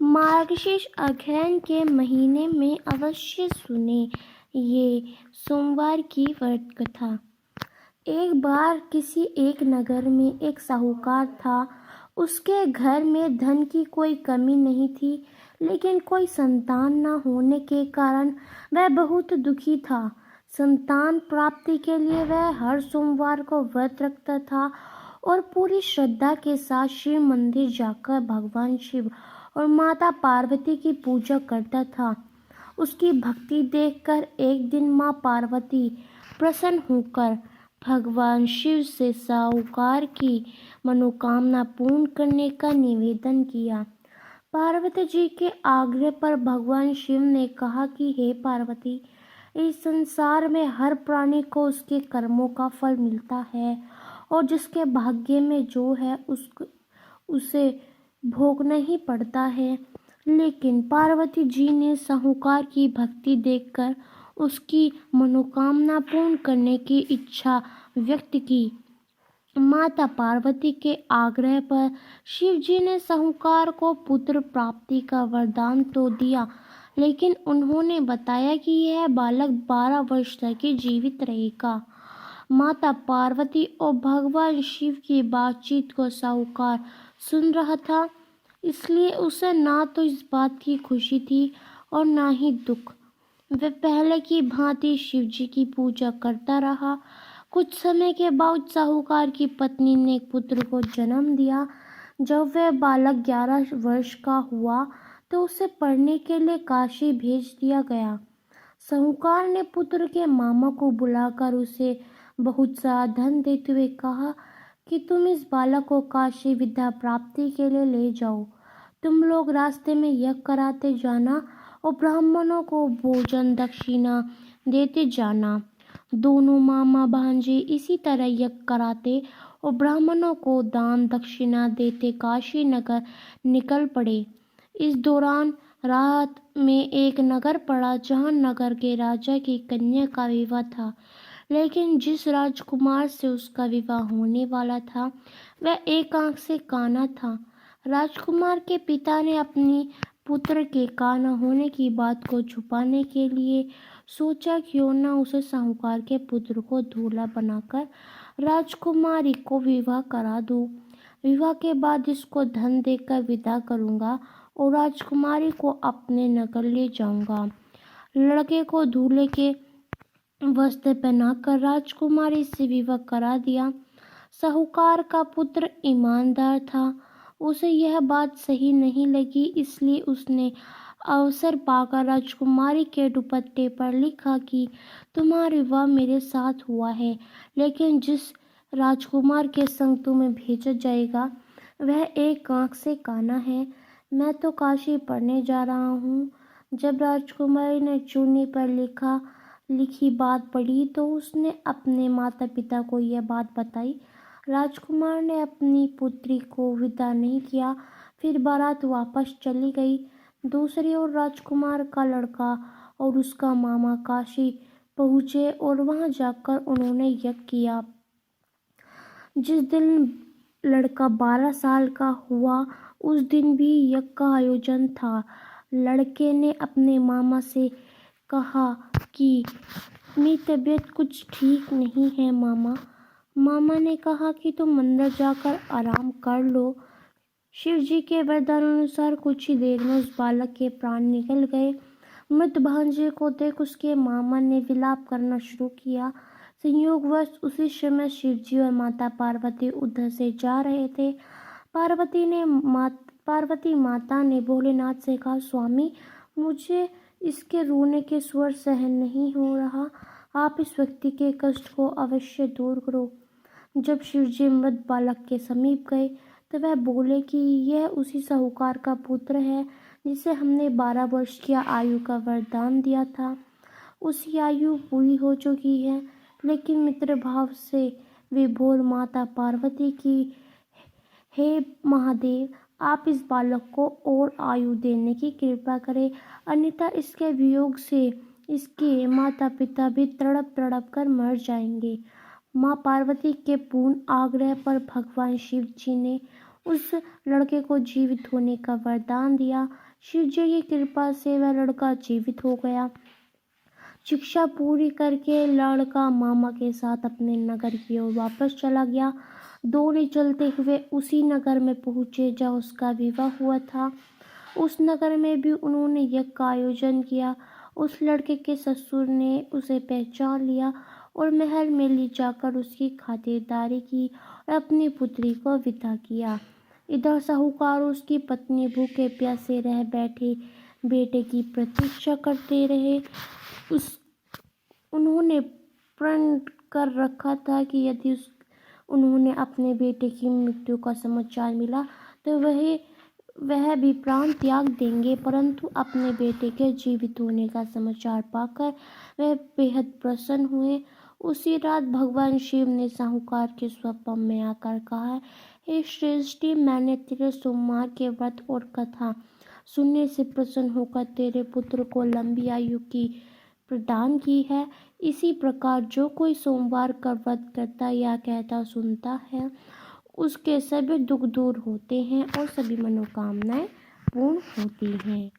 मार्गशीर्ष अग्रहण के महीने में अवश्य सुने ये सोमवार की व्रत कथा। एक बार किसी एक नगर में एक साहूकार था। उसके घर में धन की कोई कमी नहीं थी, लेकिन कोई संतान न होने के कारण वह बहुत दुखी था। संतान प्राप्ति के लिए वह हर सोमवार को व्रत रखता था और पूरी श्रद्धा के साथ शिव मंदिर जाकर भगवान शिव और माता पार्वती की पूजा करता था। उसकी भक्ति देखकर एक दिन माँ पार्वती प्रसन्न होकर भगवान शिव से साहूकार की मनोकामना पूर्ण करने का निवेदन किया। पार्वती जी के आग्रह पर भगवान शिव ने कहा कि हे पार्वती, इस संसार में हर प्राणी को उसके कर्मों का फल मिलता है और जिसके भाग्य में जो है उसे भोगना ही पड़ता है। लेकिन पार्वती जी ने साहूकार की भक्ति देखकर उसकी मनोकामना पूर्ण करने की इच्छा व्यक्त की। माता पार्वती के आग्रह पर शिव जी ने साहूकार को पुत्र प्राप्ति का वरदान तो दिया, लेकिन उन्होंने बताया कि यह बालक 12 वर्ष तक ही जीवित रहेगा। माता पार्वती और भगवान शिव की बातचीत को साहूकार सुन रहा था, इसलिए उसे ना तो इस बात की खुशी थी और ना ही दुख। वह पहले की भांति शिव जी की पूजा करता रहा। कुछ समय के बाद साहूकार की पत्नी ने एक पुत्र को जन्म दिया। जब वह बालक 11 वर्ष का हुआ तो उसे पढ़ने के लिए काशी भेज दिया गया। साहूकार ने पुत्र के मामा को बुलाकर उसे बहुत सा धन देते हुए कहा कि तुम इस बालक को काशी विद्या प्राप्ति के लिए ले जाओ। तुम लोग रास्ते में यज्ञ कराते जाना और ब्राह्मणों को भोजन दक्षिणा देते जाना। दोनों मामा भांजे इसी तरह यज्ञ कराते और ब्राह्मणों को दान दक्षिणा देते काशी नगर निकल पड़े। इस दौरान रात में एक नगर पड़ा जहां नगर के राजा की कन्या का विवाह था, लेकिन जिस राजकुमार से उसका विवाह होने वाला था वह एक आंख से काना था। राजकुमार के पिता ने अपनी पुत्र के काना होने की बात को छुपाने के लिए सोचा क्यों न उसे साहूकार के पुत्र को दूल्हा बनाकर राजकुमारी को विवाह करा दूं। विवाह के बाद इसको धन देकर विदा करूंगा और राजकुमारी को अपने नगर ले जाऊंगा। लड़के को दूल्हे के वस्त्र पहनाकर राजकुमारी से विवाह करा दिया। साहूकार का पुत्र ईमानदार था। उसे यह बात सही नहीं लगी, इसलिए उसने अवसर पाकर राजकुमारी के दुपट्टे पर लिखा कि तुम्हारा विवाह मेरे साथ हुआ है, लेकिन जिस राजकुमार के संग तुम्हें भेजा जाएगा वह एक आंख से काना है। मैं तो काशी पढ़ने जा रहा हूँ। जब राजकुमारी ने चूनी पर लिखी बात पढ़ी तो उसने अपने माता पिता को यह बात बताई। राजकुमार ने अपनी पुत्री को विदा नहीं किया। फिर बारात वापस चली गई। दूसरी ओर राजकुमार का लड़का और उसका मामा काशी पहुँचे और वहां जाकर उन्होंने यज्ञ किया। जिस दिन लड़का 12 साल का हुआ उस दिन भी यज्ञ का आयोजन था। लड़के ने अपने मामा से कहा कि मेरी तबीयत कुछ ठीक नहीं है मामा। मामा ने कहा कि तुम मंदिर जाकर आराम कर लो। शिव जी के वरदान अनुसार कुछ ही देर में उस बालक के प्राण निकल गए। मृत भांजे को देख उसके मामा ने विलाप करना शुरू किया। संयोगवश उसी समय शिव जी और माता पार्वती उधर से जा रहे थे। पार्वती माता ने भोलेनाथ से कहा, स्वामी, मुझे इसके रोने के स्वर सहन नहीं हो रहा। आप इस व्यक्ति के कष्ट को अवश्य दूर करो। जब शिवजी मृत बालक के समीप गए तो वह बोले कि यह उसी साहूकार का पुत्र है जिसे हमने 12 वर्ष की आयु का वरदान दिया था। उसकी आयु पूरी हो चुकी है, लेकिन मित्र भाव से विभोर माता पार्वती की, हे महादेव, आप इस बालक को और आयु देने की कृपा करें, अन्यथा इसके वियोग से इसके माता पिता भी तड़प तड़प कर मर जाएंगे। माँ पार्वती के पूर्ण आग्रह पर भगवान शिव जी ने उस लड़के को जीवित होने का वरदान दिया। शिव जी की कृपा से वह लड़का जीवित हो गया। शिक्षा पूरी करके लड़का मामा के साथ अपने नगर की ओर वापस चला गया। दोनों चलते हुए उसी नगर में पहुंचे जहाँ उसका विवाह हुआ था। उस नगर में भी उन्होंने यज्ञ का आयोजन किया। उस लड़के के ससुर ने उसे पहचान लिया और महल में ले जाकर उसकी खातिरदारी की और अपनी पुत्री को विदा किया। इधर साहूकार और उसकी पत्नी भूखे प्यासे रह बैठे बेटे की प्रतीक्षा करते रहे। उन्होंने प्रण कर रखा था कि यदि उन्होंने अपने बेटे की मृत्यु का समाचार मिला तो वह भी प्राण त्याग देंगे, परंतु अपने बेटे के जीवित होने का समाचार पाकर वह बेहद प्रसन्न हुए। उसी रात भगवान शिव ने साहूकार के स्वप्न में आकर कहा, हे श्रेष्ठी, मैंने तेरे सोमवार के व्रत और कथा सुनने से प्रसन्न होकर तेरे पुत्र को लंबी आयु की प्रदान की है। इसी प्रकार जो कोई सोमवार का व्रत करता या कहता सुनता है, उसके सभी दुख दूर होते हैं और सभी मनोकामनाएं पूर्ण होती हैं।